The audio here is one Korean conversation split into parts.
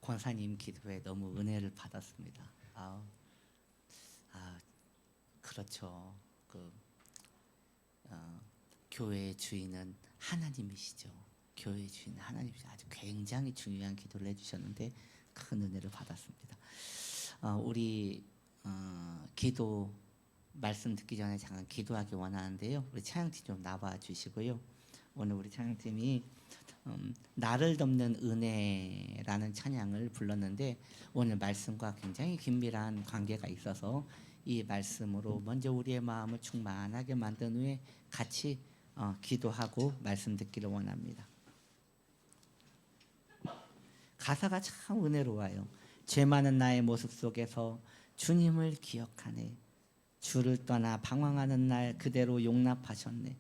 권사님 기도에 너무 은혜를 받았습니다. 그렇죠. 교회의 주인은 하나님이시죠. 교회의 주인은 하나님이시죠. 아주 굉장히 중요한 기도를 해주셨는데 큰 은혜를 받았습니다. 우리 기도 말씀 듣기 전에 잠깐 기도하기 원하는데요. 우리 찬양팀 좀 나와 주시고요. 오늘 우리 찬양팀이 나를 덮는 은혜라는 찬양을 불렀는데 오늘 말씀과 굉장히 긴밀한 관계가 있어서 이 말씀으로 먼저 우리의 마음을 충만하게 만든 후에 같이 기도하고 말씀 듣기를 원합니다. 가사가 참 은혜로워요. 죄 많은 나의 모습 속에서 주님을 기억하네. 주를 떠나 방황하는 날 그대로 용납하셨네.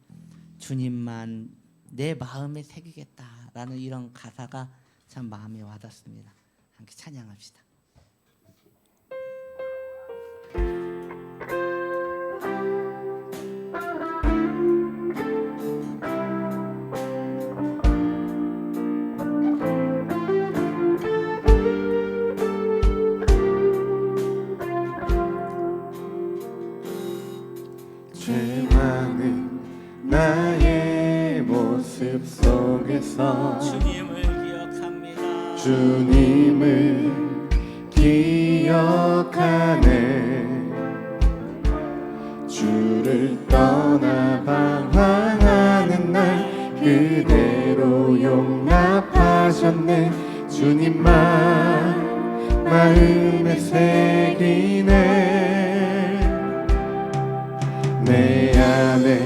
주님만 내 마음에 새기겠다라는 이런 가사가 참 마음에 와닿습니다. 함께 찬양합시다. 죄 많은 나의 모습 속에서 주님을 기억합니다. 주님을 기억하네. 주를 떠나 방황하는 날 그대로 용납하셨네. 주님만 마음에 새기네. 내 안에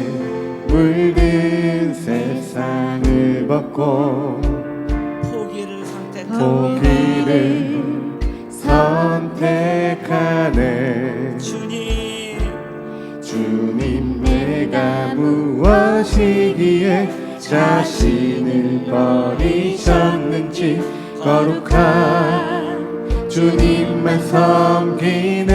물든 세상을 벗고 포기를 선택하네. 주님 내가 무엇이기에 자신을 버리셨는지 거룩한 주님만 섬기네.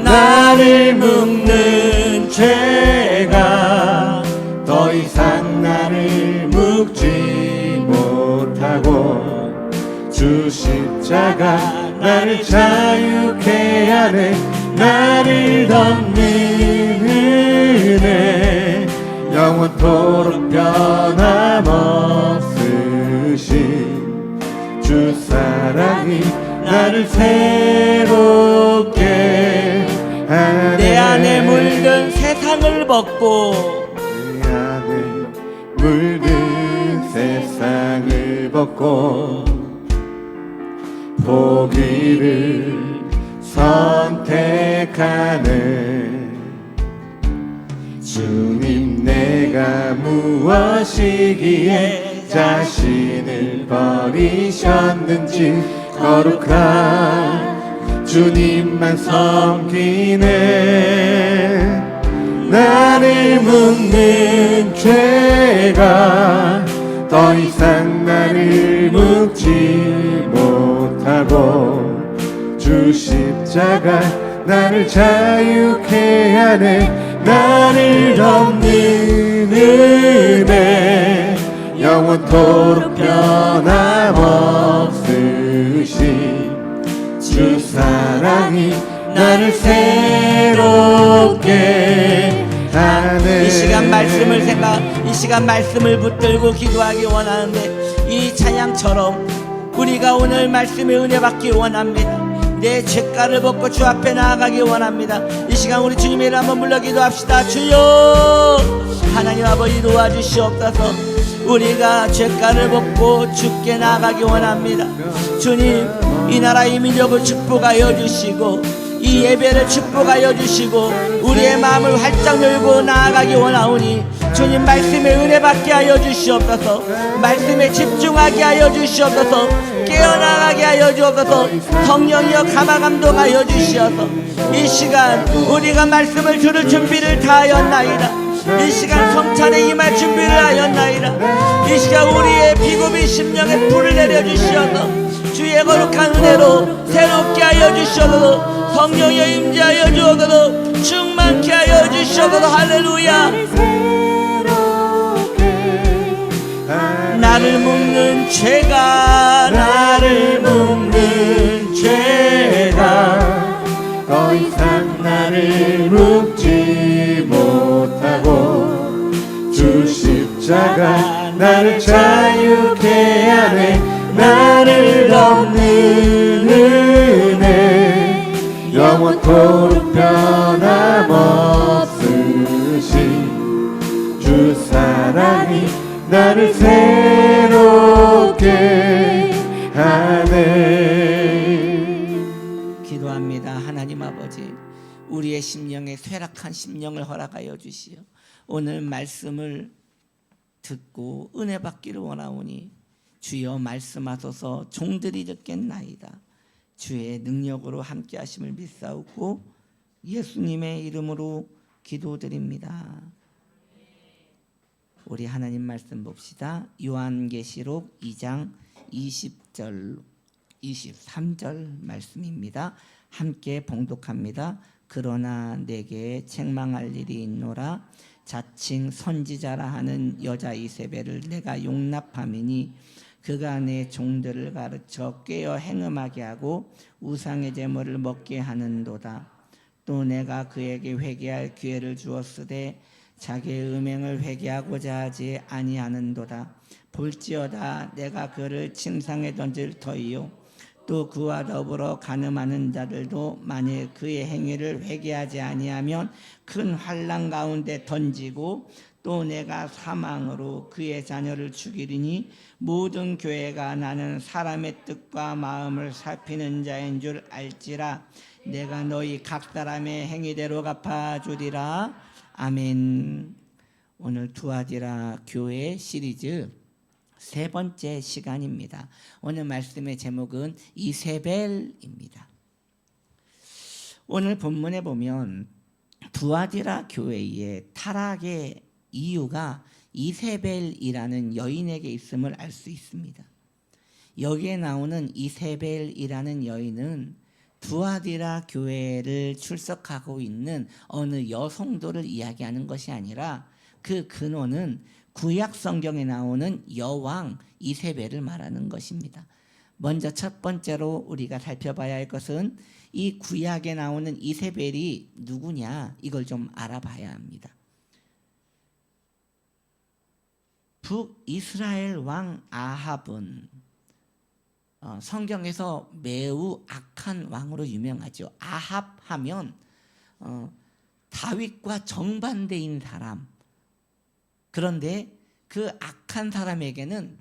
나를 묶는 죄가 더 이상 나를 묶지 못하고 주 십자가 나를 자유케 하네. 나를 덮는 은혜 영원토록 변함없으신 주 사랑이 나를 새롭게 하네. 내 안에 물든 세상을 벗고 내 안에 물든 세상을 벗고 보기를 선택하네. 주님 내가 무엇이기에 자신을 버리셨는지 거룩한 주님만 섬기네. 나를 묶는 죄가 더 이상 나를 묶지 못하고 주 십자가 나를 자유케 하네. 나를 덮는 은혜 영원토록 변함없으신 주 사랑이 나를 새롭게 하네. 이 시간 말씀을 붙들고 기도하기 원하는데 이 찬양처럼 우리가 오늘 말씀의 은혜 받기 원합니다. 내 죄가를 벗고 주 앞에 나아가기 원합니다. 이 시간 우리 주님의 이름 한번 불러 기도합시다. 주여 하나님 아버지 도와주시옵소서. 우리가 죄가를 벗고 주께 나아가기 원합니다. 주님 이 나라 이 민족을 축복하여 주시고 이 예배를 축복하여 주시고 우리의 마음을 활짝 열고 나아가기 원하오니 주님 말씀에 은혜 받게 하여 주시옵소서. 말씀에 집중하게 하여 주시옵소서. 깨어나가게 하여 주옵소서. 성령이여 감화 감동하여 주시옵소서. 이 시간 우리가 말씀을 들을 준비를 다 하였나이다. 이 시간 성찬에 임할 준비를 하였나이다. 이 시간 우리의 비구비 심령에 불을 내려주시옵소서. 주의 거룩한 은혜로 새롭게 하여 주시옵소서. 성령여 임재하여 주옵소서. 충만케 하여 주시옵소서. 할렐루야. 나를 나를 묶는 죄가 나를 묶는 죄가 더 이상 나를 묶지 못하고 주 십자가 나를 자유케 하네. 나를 덮는 은혜 영원토록 변함없으신 주 사랑이 나를 새롭게 하네. 기도합니다. 하나님 아버지, 우리의 심령에 쇠락한 심령을 허락하여 주시어 오늘 말씀을 듣고 은혜 받기를 원하오니 주여 말씀하소서. 종들이 듣겠나이다. 주의 능력으로 함께 하심을 믿사오고 예수님의 이름으로 기도드립니다. 우리 하나님 말씀 봅시다. 요한계시록 2장 20절 23절 말씀입니다. 함께 봉독합니다. 그러나 내게 책망할 일이 있노라. 자칭 선지자라 하는 여자 이세벨을 내가 용납함이니 그가 내 종들을 가르쳐 꾀어 행음하게 하고 우상의 제물을 먹게 하는도다. 또 내가 그에게 회개할 기회를 주었으되 자기의 음행을 회개하고자 하지 아니하는도다. 볼지어다 내가 그를 침상에 던질 터이요 또 그와 더불어 간음하는 자들도 만일 그의 행위를 회개하지 아니하면 큰 환난 가운데 던지고 또 내가 사망으로 그의 자녀를 죽이리니 모든 교회가 나는 사람의 뜻과 마음을 살피는 자인 줄 알지라. 내가 너희 각 사람의 행위대로 갚아주리라. 아멘. 오늘 두아디라 교회 시리즈 세 번째 시간입니다. 오늘 말씀의 제목은 이세벨입니다. 오늘 본문에 보면 두아디라 교회의 타락의 이유가 이세벨이라는 여인에게 있음을 알 수 있습니다. 여기에 나오는 이세벨이라는 여인은 두아디라 교회를 출석하고 있는 어느 여성도를 이야기하는 것이 아니라 그 근원은 구약 성경에 나오는 여왕 이세벨을 말하는 것입니다. 먼저 첫 번째로 우리가 살펴봐야 할 것은 이 구약에 나오는 이세벨이 누구냐, 이걸 좀 알아봐야 합니다. 북이스라엘 왕 아합은 성경에서 매우 악한 왕으로 유명하죠. 아합 하면 다윗과 정반대인 사람. 그런데 그 악한 사람에게는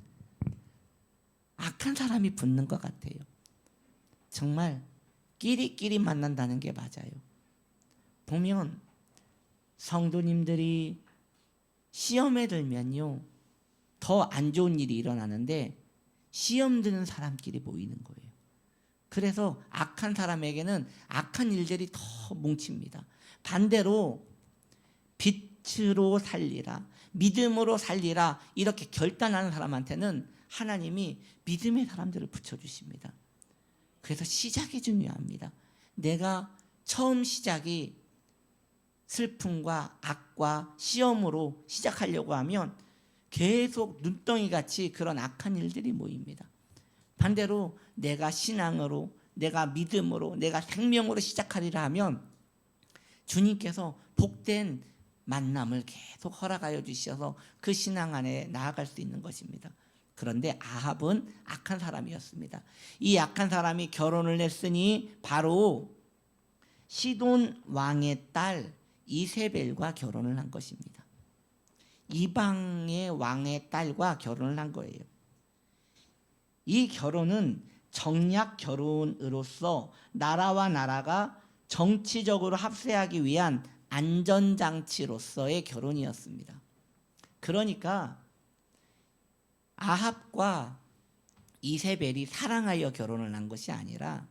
악한 사람이 붙는 것 같아요. 정말 끼리끼리 만난다는 게 맞아요. 보면 성도님들이 시험에 들면요, 더 안 좋은 일이 일어나는데 시험 드는 사람끼리 모이는 거예요. 그래서 악한 사람에게는 악한 일들이 더 뭉칩니다. 반대로 빛으로 살리라, 믿음으로 살리라 이렇게 결단하는 사람한테는 하나님이 믿음의 사람들을 붙여주십니다. 그래서 시작이 중요합니다. 내가 처음 시작이 슬픔과 악과 시험으로 시작하려고 하면 계속 눈덩이같이 그런 악한 일들이 모입니다. 반대로 내가 신앙으로, 내가 믿음으로, 내가 생명으로 시작하리라 하면 주님께서 복된 만남을 계속 허락하여 주셔서 그 신앙 안에 나아갈 수 있는 것입니다. 그런데 아합은 악한 사람이었습니다. 이 악한 사람이 결혼을 했으니 바로 시돈 왕의 딸 이세벨과 결혼을 한 것입니다. 이방의 왕의 딸과 결혼을 한 거예요. 이 결혼은 정략 결혼으로서 나라와 나라가 정치적으로 합세하기 위한 안전장치로서의 결혼이었습니다. 그러니까 아합과 이세벨이 사랑하여 결혼을 한 것이 아니라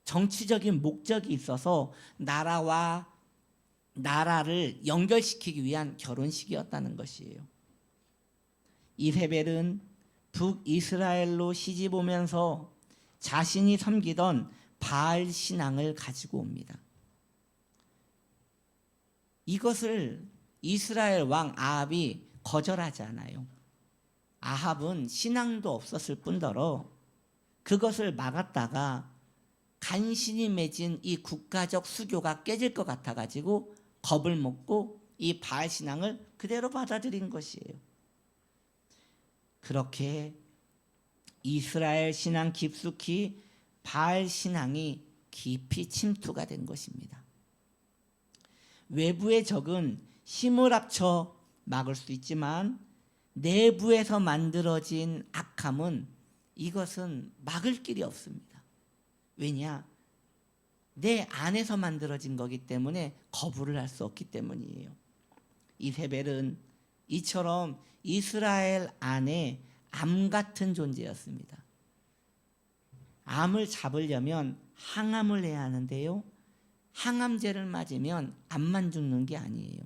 정치적인 목적이 있어서 나라를 연결시키기 위한 결혼식이었다는 것이에요. 이세벨은 북이스라엘로 시집 오면서 자신이 섬기던 바알 신앙을 가지고 옵니다. 이것을 이스라엘 왕 아합이 거절하지 않아요. 아합은 신앙도 없었을 뿐더러 그것을 막았다가 간신히 맺은 이 국가적 수교가 깨질 것 같아가지고 겁을 먹고 이 바알 신앙을 그대로 받아들인 것이에요. 그렇게 이스라엘 신앙 깊숙이 바알 신앙이 깊이 침투가 된 것입니다. 외부의 적은 힘을 합쳐 막을 수 있지만 내부에서 만들어진 악함은 이것은 막을 길이 없습니다. 왜냐? 내 안에서 만들어진 거기 때문에 거부를 할 수 없기 때문이에요. 이세벨은 이처럼 이스라엘 안에 암 같은 존재였습니다. 암을 잡으려면 항암을 해야 하는데요, 항암제를 맞으면 암만 죽는 게 아니에요.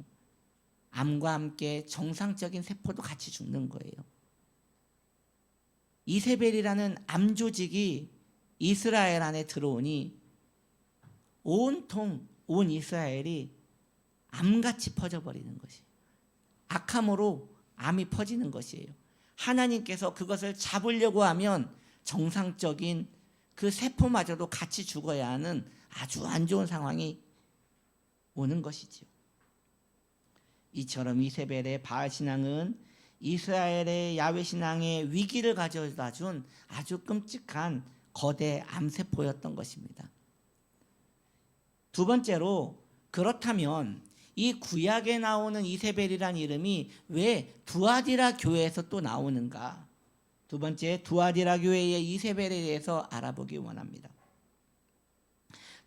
암과 함께 정상적인 세포도 같이 죽는 거예요. 이세벨이라는 암 조직이 이스라엘 안에 들어오니 온통 온 이스라엘이 암같이 퍼져버리는 것이에요. 악함으로 암이 퍼지는 것이에요. 하나님께서 그것을 잡으려고 하면 정상적인 그 세포마저도 같이 죽어야 하는 아주 안 좋은 상황이 오는 것이지요. 이처럼 이세벨의 바알 신앙은 이스라엘의 야훼 신앙의 위기를 가져다 준 아주 끔찍한 거대 암세포였던 것입니다. 두 번째로, 그렇다면 이 구약에 나오는 이세벨이란 이름이 왜 두아디라 교회에서 또 나오는가? 두 번째, 두아디라 교회의 이세벨에 대해서 알아보기 원합니다.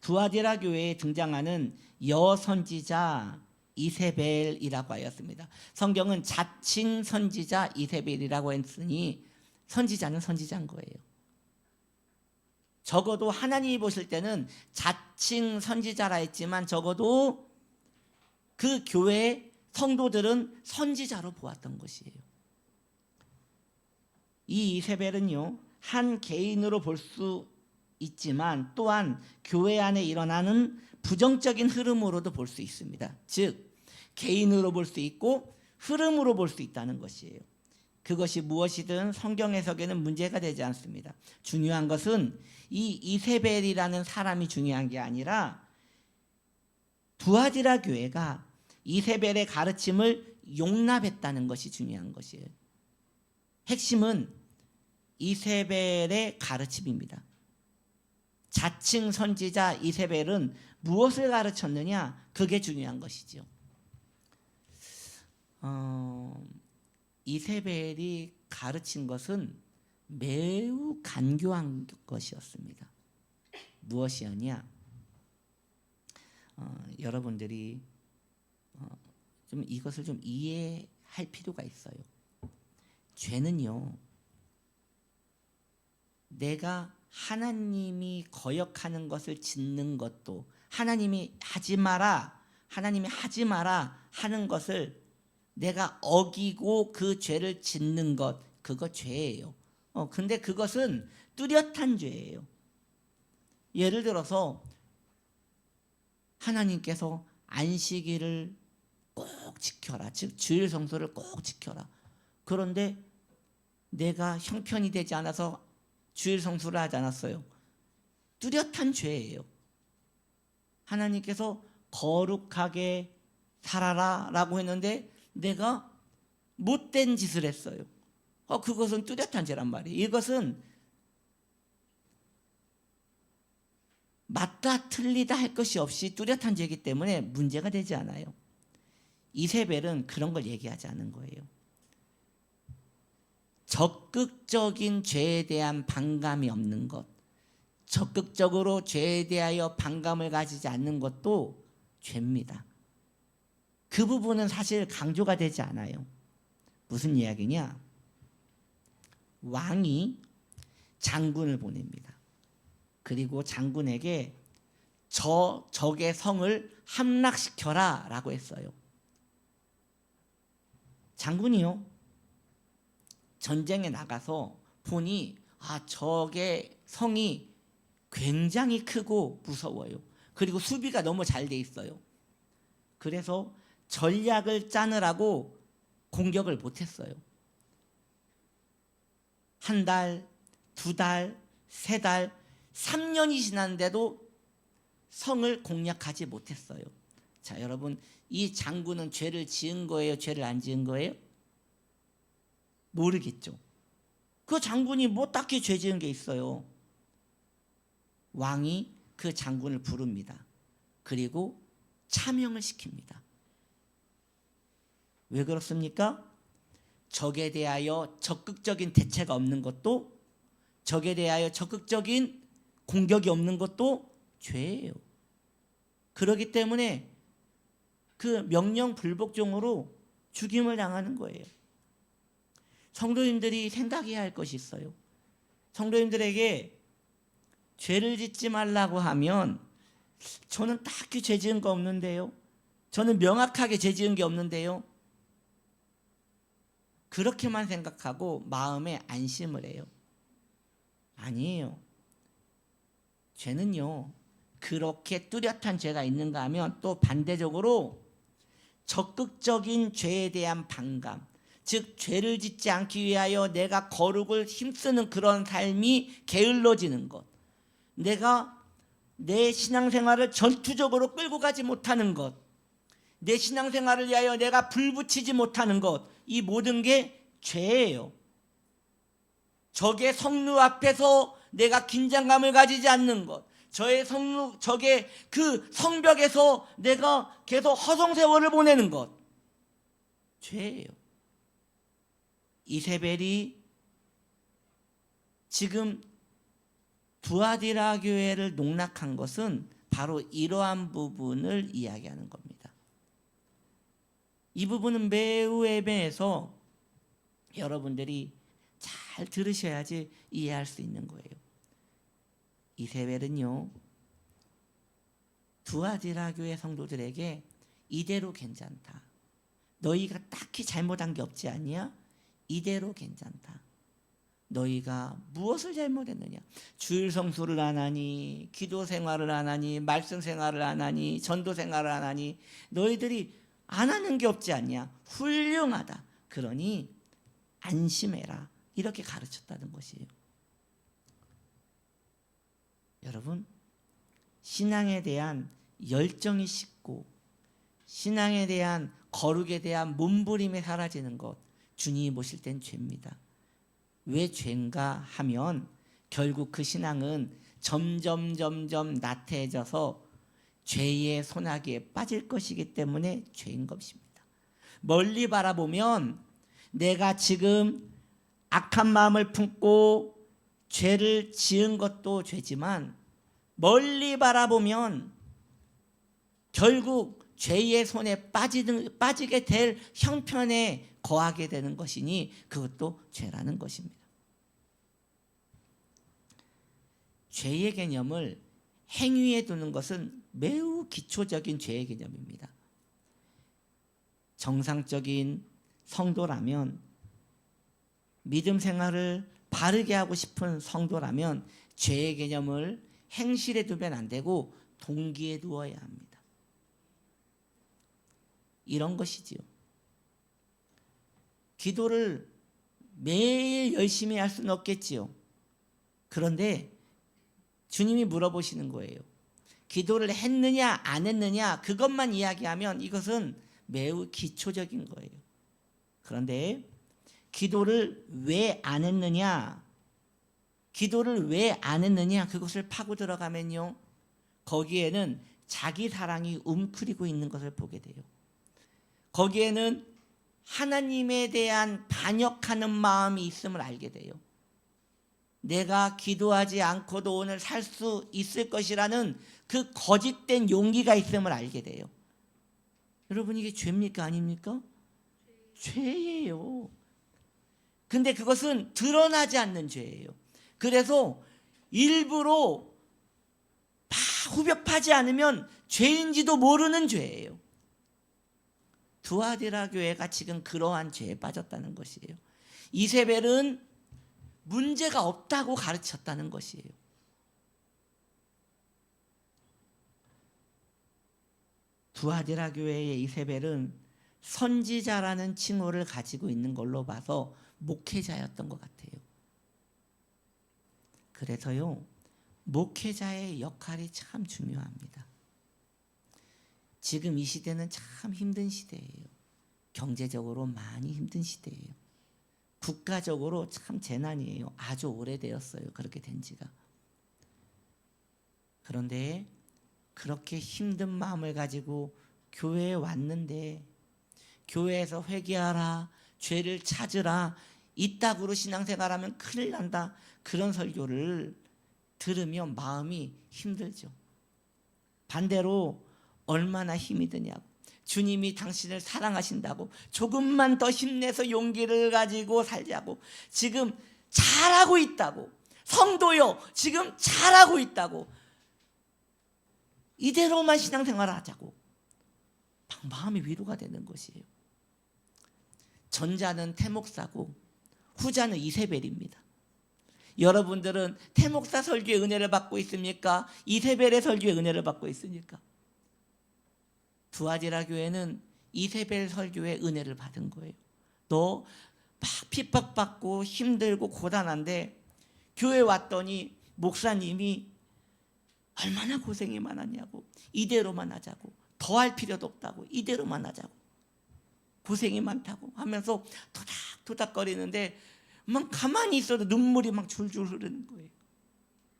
두아디라 교회에 등장하는 여선지자 이세벨이라고 하였습니다. 성경은 자칭 선지자 이세벨이라고 했으니 선지자는 선지자인 거예요. 적어도 하나님이 보실 때는 자칭 선지자라 했지만 적어도 그 교회의 성도들은 선지자로 보았던 것이에요. 이 이세벨은요, 한 개인으로 볼 수 있지만 또한 교회 안에 일어나는 부정적인 흐름으로도 볼 수 있습니다. 즉, 개인으로 볼 수 있고 흐름으로 볼 수 있다는 것이에요. 그것이 무엇이든 성경 해석에는 문제가 되지 않습니다. 중요한 것은 이 이세벨이라는 사람이 중요한 게 아니라 두아디라 교회가 이세벨의 가르침을 용납했다는 것이 중요한 것이에요. 핵심은 이세벨의 가르침입니다. 자칭 선지자 이세벨은 무엇을 가르쳤느냐? 그게 중요한 것이죠. 이세벨이 가르친 것은 매우 간교한 것이었습니다. 무엇이었냐? 여러분들이 좀 이것을 좀 이해할 필요가 있어요. 죄는요, 내가 하나님이 거역하는 것을 짓는 것도, 하나님이 하지 마라 하는 것을 내가 어기고 그 죄를 짓는 것, 그거 죄예요. 근데 그것은 뚜렷한 죄예요. 예를 들어서 하나님께서 안식일을 꼭 지켜라, 즉 주일 성수를 꼭 지켜라. 그런데 내가 형편이 되지 않아서 주일 성수를 하지 않았어요. 뚜렷한 죄예요. 하나님께서 거룩하게 살아라 라고 했는데 내가 못된 짓을 했어요. 그것은 뚜렷한 죄란 말이에요. 이것은 맞다 틀리다 할 것이 없이 뚜렷한 죄이기 때문에 문제가 되지 않아요. 이세벨은 그런 걸 얘기하지 않은 거예요. 적극적인 죄에 대한 반감이 없는 것, 적극적으로 죄에 대하여 반감을 가지지 않는 것도 죄입니다. 그 부분은 사실 강조가 되지 않아요. 무슨 이야기냐? 왕이 장군을 보냅니다. 그리고 장군에게 적의 성을 함락시켜라 라고 했어요. 장군이요, 전쟁에 나가서 보니 적의 성이 굉장히 크고 무서워요. 그리고 수비가 너무 잘 돼 있어요. 그래서 전략을 짜느라고 공격을 못했어요. 한 달, 두 달, 세 달, 3년이 지났는데도 성을 공략하지 못했어요. 자, 여러분, 이 장군은 죄를 지은 거예요? 죄를 안 지은 거예요? 모르겠죠. 그 장군이 뭐 딱히 죄 지은 게 있어요. 왕이 그 장군을 부릅니다. 그리고 차명을 시킵니다. 왜 그렇습니까? 적에 대하여 적극적인 대처가 없는 것도, 적에 대하여 적극적인 공격이 없는 것도 죄예요. 그렇기 때문에 그 명령 불복종으로 죽임을 당하는 거예요. 성도님들이 생각해야 할 것이 있어요. 성도님들에게 죄를 짓지 말라고 하면, 저는 딱히 죄 지은 거 없는데요, 저는 명확하게 죄 지은 게 없는데요, 그렇게만 생각하고 마음에 안심을 해요. 아니에요. 죄는요, 그렇게 뚜렷한 죄가 있는가 하면 또 반대적으로 적극적인 죄에 대한 반감, 즉 죄를 짓지 않기 위하여 내가 거룩을 힘쓰는 그런 삶이 게을러지는 것, 내가 내 신앙생활을 전투적으로 끌고 가지 못하는 것, 내 신앙생활을 위하여 내가 불붙이지 못하는 것, 이 모든 게 죄예요. 적의 성루 앞에서 내가 긴장감을 가지지 않는 것, 적의 그 성벽에서 내가 계속 허송세월을 보내는 것, 죄예요. 이세벨이 지금 두아디라 교회를 농락한 것은 바로 이러한 부분을 이야기하는 겁니다. 이 부분은 매우 애매해서 여러분들이 잘 들으셔야지 이해할 수 있는 거예요. 이세벨은요, 두아디라 교회 성도들에게 이대로 괜찮다, 너희가 딱히 잘못한 게 없지 않냐, 이대로 괜찮다, 너희가 무엇을 잘못했느냐, 주일 성수를 안 하니, 기도 생활을 안 하니, 말씀 생활을 안 하니, 전도 생활을 안 하니, 너희들이 안 하는 게 없지 않냐, 훌륭하다, 그러니 안심해라, 이렇게 가르쳤다는 것이에요. 여러분, 신앙에 대한 열정이 식고 신앙에 대한 거룩에 대한 몸부림이 사라지는 것, 주님이 보실 땐 죄입니다. 왜 죄인가 하면 결국 그 신앙은 점점 나태해져서 죄의 소나기에 빠질 것이기 때문에 죄인 것입니다. 멀리 바라보면 내가 지금 악한 마음을 품고 죄를 지은 것도 죄지만, 멀리 바라보면 결국 죄의 손에 빠지게 될 형편에 거하게 되는 것이니 그것도 죄라는 것입니다. 죄의 개념을 행위에 두는 것은 매우 기초적인 죄의 개념입니다. 정상적인 성도라면, 믿음 생활을 바르게 하고 싶은 성도라면 죄의 개념을 행실에 두면 안 되고 동기에 두어야 합니다. 이런 것이지요. 기도를 매일 열심히 할 수는 없겠지요. 그런데 주님이 물어보시는 거예요. 기도를 했느냐 안 했느냐 그것만 이야기하면 이것은 매우 기초적인 거예요. 그런데 기도를 왜 안 했느냐, 기도를 왜 안 했느냐, 그것을 파고 들어가면요, 거기에는 자기 사랑이 움크리고 있는 것을 보게 돼요. 거기에는 하나님에 대한 반역하는 마음이 있음을 알게 돼요. 내가 기도하지 않고도 오늘 살 수 있을 것이라는 그 거짓된 용기가 있음을 알게 돼요. 여러분, 이게 죄입니까 아닙니까? 죄예요. 근데 그것은 드러나지 않는 죄예요. 그래서 일부러 후벼파지 않으면 죄인지도 모르는 죄예요. 두아디라 교회가 지금 그러한 죄에 빠졌다는 것이에요. 이세벨은 문제가 없다고 가르쳤다는 것이에요. 두아디라 교회의 이세벨은 선지자라는 칭호를 가지고 있는 걸로 봐서 목회자였던 것 같아요. 그래서요, 목회자의 역할이 참 중요합니다. 지금 이 시대는 참 힘든 시대예요. 경제적으로 많이 힘든 시대예요. 국가적으로 참 재난이에요. 아주 오래되었어요. 그렇게 된 지가. 그런데 그렇게 힘든 마음을 가지고 교회에 왔는데, 교회에서 회개하라, 죄를 찾으라, 이따구로 신앙생활하면 큰일 난다, 그런 설교를 들으면 마음이 힘들죠. 반대로 얼마나 힘이 드냐고, 주님이 당신을 사랑하신다고, 조금만 더 힘내서 용기를 가지고 살자고, 지금 잘하고 있다고, 성도요 지금 잘하고 있다고, 이대로만 신앙생활을 하자고, 막 마음이 위로가 되는 것이에요. 전자는 태목사고 후자는 이세벨입니다. 여러분들은 태목사 설교의 은혜를 받고 있습니까? 이세벨의 설교의 은혜를 받고 있습니까? 두아지라 교회는 이세벨 설교의 은혜를 받은 거예요. 너 막 핍박받고 힘들고 고단한데 교회 왔더니 목사님이 얼마나 고생이 많았냐고, 이대로만 하자고, 더 할 필요도 없다고, 이대로만 하자고, 고생이 많다고 하면서 토닥토닥거리는데 막 가만히 있어도 눈물이 막 줄줄 흐르는 거예요.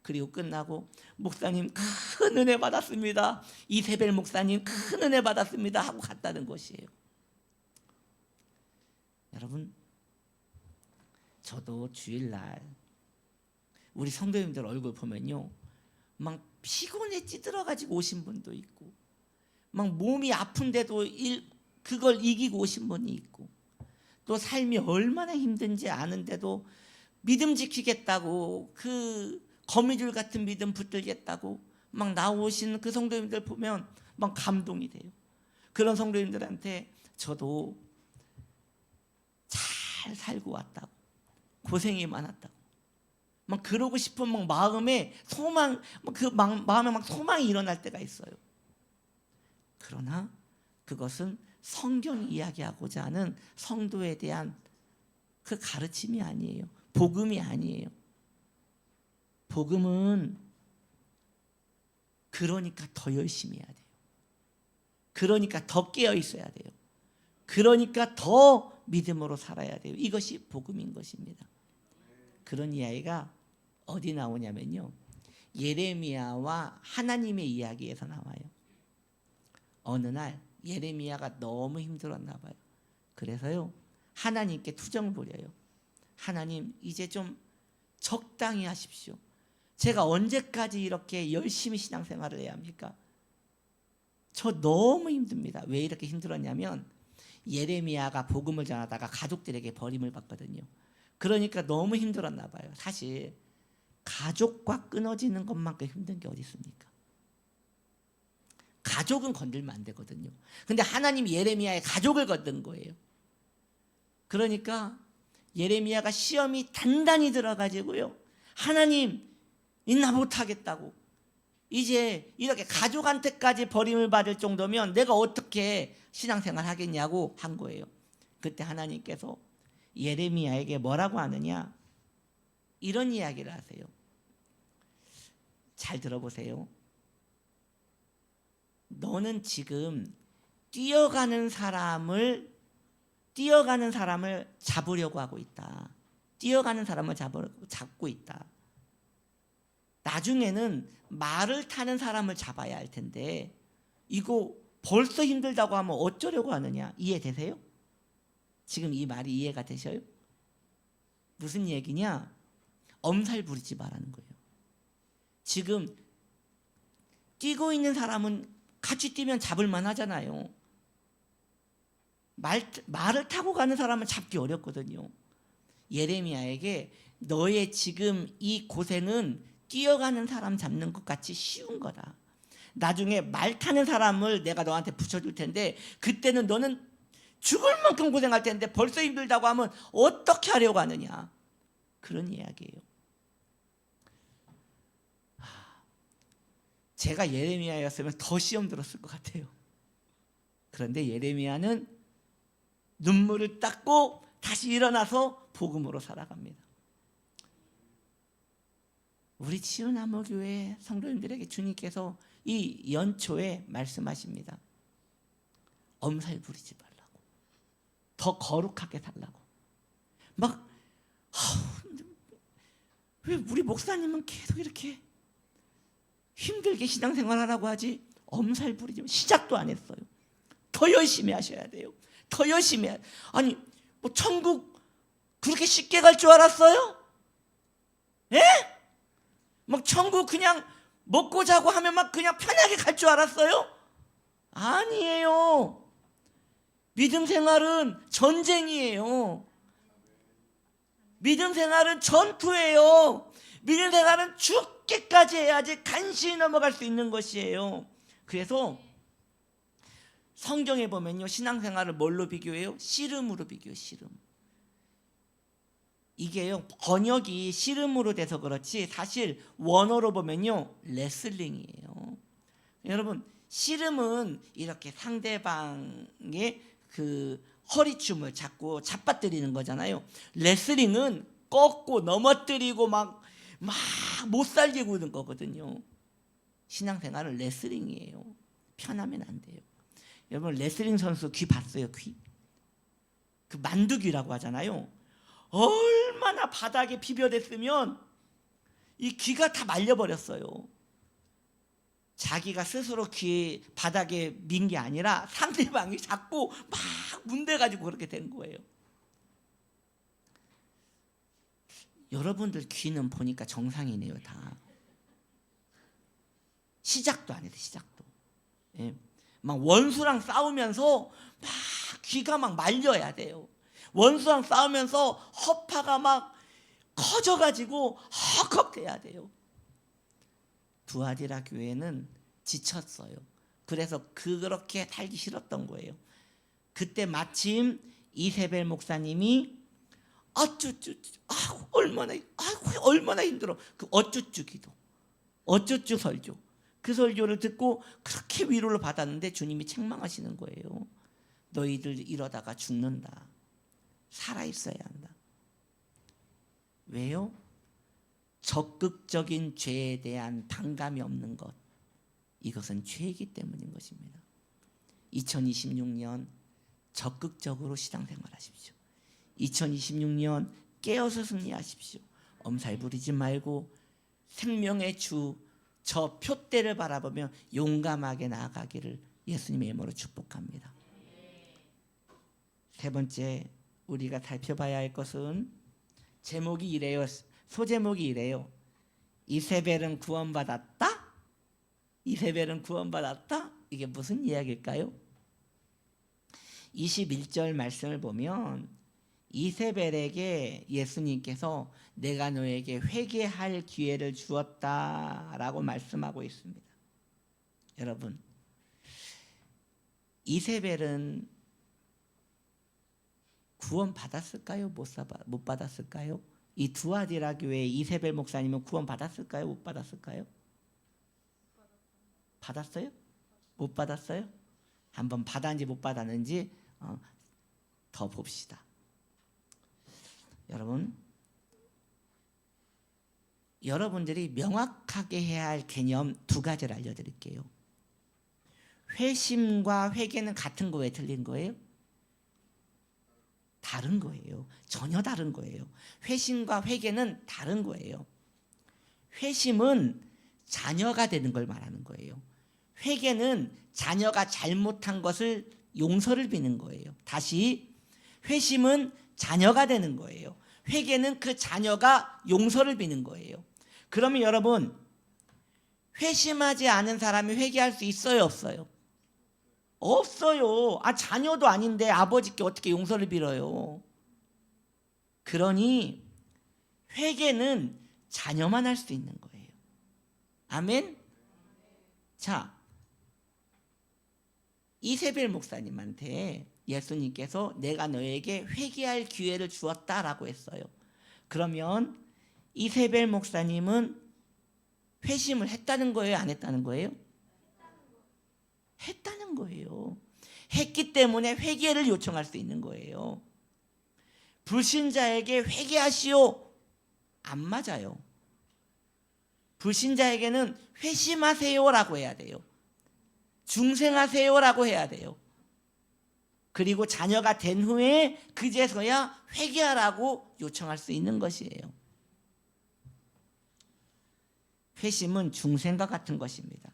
그리고 끝나고 목사님 큰 은혜 받았습니다, 이세벨 목사님 큰 은혜 받았습니다 하고 갔다는 것이에요. 여러분, 저도 주일날 우리 성도님들 얼굴 보면요, 막 피곤에 찌들어가지고 오신 분도 있고, 막 몸이 아픈데도 그걸 이기고 오신 분이 있고, 또 삶이 얼마나 힘든지 아는데도 믿음 지키겠다고, 그 거미줄 같은 믿음 붙들겠다고 막 나오시는 그 성도님들 보면 막 감동이 돼요. 그런 성도님들한테 저도 잘 살고 왔다고, 고생이 많았다고, 막 그러고 싶은 막 마음에 소망, 마음에 막 소망이 일어날 때가 있어요. 그러나 그것은 성경이 이야기하고자 하는 성도에 대한 그 가르침이 아니에요. 복음이 아니에요. 복음은 그러니까 더 열심히 해야 돼요. 그러니까 더 깨어 있어야 돼요. 그러니까 더 믿음으로 살아야 돼요. 이것이 복음인 것입니다. 그런 이야기가 어디 나오냐면요, 예레미야와 하나님의 이야기에서 나와요. 어느 날 예레미야가 너무 힘들었나 봐요. 그래서요, 하나님께 투정을 부려요. 하나님, 이제 좀 적당히 하십시오. 제가 언제까지 이렇게 열심히 신앙생활을 해야 합니까? 저 너무 힘듭니다. 왜 이렇게 힘들었냐면, 예레미야가 복음을 전하다가 가족들에게 버림을 받거든요. 그러니까 너무 힘들었나 봐요. 사실 가족과 끊어지는 것만큼 힘든 게 어디 있습니까? 가족은 건들면 안 되거든요. 근데 하나님이 예레미야의 가족을 건든 거예요. 그러니까 예레미야가 시험이 단단히 들어가지고요, 하나님, 나 못하겠다고, 이제 이렇게 가족한테까지 버림을 받을 정도면 내가 어떻게 신앙생활 하겠냐고 한 거예요. 그때 하나님께서 예레미야에게 뭐라고 하느냐, 이런 이야기를 하세요. 잘 들어보세요. 너는 지금 뛰어가는 사람을 잡으려고 하고 있다. 뛰어가는 사람을 잡고 있다. 나중에는 말을 타는 사람을 잡아야 할 텐데 이거 벌써 힘들다고 하면 어쩌려고 하느냐. 이해되세요? 지금 이 말이 이해가 되셔요? 무슨 얘기냐? 엄살 부리지 말라는 거예요. 지금 뛰고 있는 사람은 같이 뛰면 잡을만 하잖아요. 말을 타고 가는 사람은 잡기 어렵거든요. 예레미야에게 너의 지금 이 고생은 뛰어가는 사람 잡는 것 같이 쉬운 거다. 나중에 말 타는 사람을 내가 너한테 붙여줄 텐데 그때는 너는 죽을 만큼 고생할 텐데 벌써 힘들다고 하면 어떻게 하려고 하느냐. 그런 이야기예요. 제가 예레미야였으면 더 시험 들었을 것 같아요. 그런데 예레미야는 눈물을 닦고 다시 일어나서 복음으로 살아갑니다. 우리 치유나무교회 성도님들에게 주님께서 이 연초에 말씀하십니다. 엄살 부리지 말라고, 더 거룩하게 살라고. 막 왜 우리 목사님은 계속 이렇게 힘들게 신앙생활하라고 하지? 엄살 부리지 마. 시작도 안 했어요. 더 열심히 하셔야 돼요. 더 열심히 아니 뭐 천국 그렇게 쉽게 갈 줄 알았어요? 예? 막 천국 그냥 먹고 자고 하면 막 그냥 편하게 갈 줄 알았어요? 아니에요. 믿음 생활은 전쟁이에요. 믿음 생활은 전투예요. 믿음 생활은 죽기까지 해야지 간신히 넘어갈 수 있는 것이에요. 그래서 성경에 보면요, 신앙생활을 뭘로 비교해요? 씨름으로 비교해요. 씨름. 이게요, 번역이 씨름으로 돼서 그렇지 사실 원어로 보면요 레슬링이에요. 여러분, 씨름은 이렇게 상대방의 그 허리춤을 잡고 잡아뜨리는 거잖아요. 레슬링은 꺾고 넘어뜨리고 막 못 살게 구는 거거든요. 신앙생활은 레슬링이에요. 편하면 안 돼요. 여러분, 레슬링 선수 귀 봤어요? 귀? 그 만두귀라고 하잖아요. 얼마나 바닥에 비벼댔으면 이 귀가 다 말려버렸어요. 자기가 스스로 귀 바닥에 민 게 아니라 상대방이 자꾸 막 문대가지고 그렇게 된 거예요. 여러분들 귀는 보니까 정상이네요. 다 시작도 안 해도 시작도. 예. 막 원수랑 싸우면서 막 귀가 막 말려야 돼요. 원수랑 싸우면서 허파가 막 커져가지고 헉헉대야 돼요. 두아디라 교회는 지쳤어요. 그래서 그렇게 살기 싫었던 거예요. 그때 마침 이세벨 목사님이 얼마나 힘들어. 그 어쭈쭈 기도, 어쭈쭈 설교, 그 설교를 듣고 그렇게 위로를 받았는데 주님이 책망하시는 거예요. 너희들 이러다가 죽는다. 살아있어야 한다. 왜요? 적극적인 죄에 대한 반감이 없는 것, 이것은 죄이기 때문인 것입니다. 2026년 적극적으로 신앙생활 하십시오. 2026년 깨어서 승리하십시오. 엄살 부리지 말고 생명의 주 저 표대를 바라보며 용감하게 나아가기를 예수님의 이름으로 축복합니다. 세 번째 우리가 살펴봐야 할 것은 제목이 이래요. 소제목이 이래요. 이세벨은 구원받았다? 이세벨은 구원받았다? 이게 무슨 이야기일까요? 21절 말씀을 보면 이세벨에게 예수님께서 내가 너에게 회개할 기회를 주었다라고 말씀하고 있습니다. 여러분, 이세벨은 구원 받았을까요? 못 받았을까요? 이 두아디라 교회 이세벨 목사님은 구원 받았을까요? 못 받았을까요? 받았어요? 못 받았어요? 한번 받았는지 못 받았는지 더 봅시다. 여러분들이 명확하게 해야 할 개념 두 가지를 알려드릴게요. 회심과 회개는 같은 거예요? 틀린 거예요? 다른 거예요. 전혀 다른 거예요. 회심과 회개는 다른 거예요. 회심은 자녀가 되는 걸 말하는 거예요. 회개는 자녀가 잘못한 것을 용서를 비는 거예요. 다시, 회심은 자녀가 되는 거예요. 회개는 그 자녀가 용서를 비는 거예요. 그러면 여러분, 회심하지 않은 사람이 회개할 수 있어요, 없어요? 없어요. 자녀도 아닌데 아버지께 어떻게 용서를 빌어요? 그러니 회개는 자녀만 할 수 있는 거예요. 아멘? 자, 이세벨 목사님한테 예수님께서 내가 너에게 회개할 기회를 주었다라고 했어요. 그러면 이세벨 목사님은 회심을 했다는 거예요? 안 했다는 거예요? 했다는 거예요. 했기 때문에 회개를 요청할 수 있는 거예요. 불신자에게 회개하시오, 안 맞아요. 불신자에게는 회심하세요라고 해야 돼요. 중생하세요라고 해야 돼요. 그리고 자녀가 된 후에 그제서야 회개하라고 요청할 수 있는 것이에요. 회심은 중생과 같은 것입니다.